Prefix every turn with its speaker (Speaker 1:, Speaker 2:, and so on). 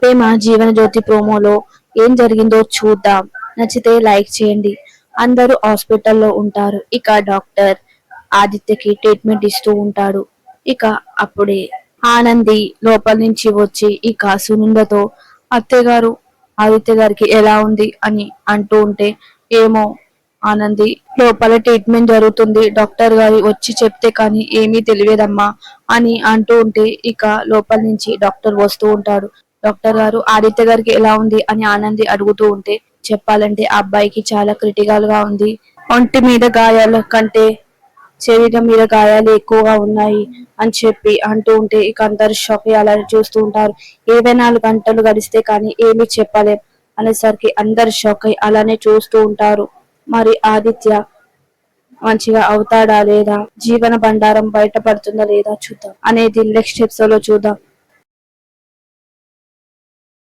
Speaker 1: రేపే మా జీవన జ్యోతి ప్రోమోలో ఏం జరిగిందో చూద్దాం. నచ్చితే లైక్ చేయండి. అందరూ హాస్పిటల్లో ఉంటారు. ఇక డాక్టర్ ఆదిత్యకి ట్రీట్మెంట్ ఇస్తూ ఉంటాడు. ఇక అప్పుడే ఆనంది లోపల నుంచి వచ్చి ఇక సునందతో అత్తయ్య గారు ఆదిత్య గారికి ఎలా ఉంది అని అంటూ ఉంటే, ఏమో ఆనంది, లోపల ట్రీట్మెంట్ జరుగుతుంది, డాక్టర్ గారు వచ్చి చెప్తే కానీ ఏమీ తెలియదమ్మా అని అంటూ ఉంటే, ఇక లోపల నుంచి డాక్టర్ వస్తూ ఉంటాడు. డాక్టర్ గారు ఆదిత్య గారికి ఎలా ఉంది అని ఆనంది అడుగుతూ ఉంటే, చెప్పాలంటే ఆ అబ్బాయికి చాలా క్రిటికల్ గా ఉంది. ఒంటి మీద గాయాల కంటే శరీరం మీద గాయాలు ఎక్కువగా ఉన్నాయి అని చెప్పి అంటూ ఉంటే, ఇక అందరు షాక్ అయ్యి అలానే చూస్తూ ఉంటారు. 24 గంటలు గడిస్తే కానీ ఏమీ చెప్పలేం అనేసరికి అందరు షాక్ అయ్యి అలానే చూస్తూ ఉంటారు. మరి ఆదిత్య మంచిగా అవుతాడా లేదా, జీవన బండారం బయటపడుతుందా లేదా చూద్దాం అనేది నెక్స్ట్ ఎపిసోడ్ లో చూద్దాం.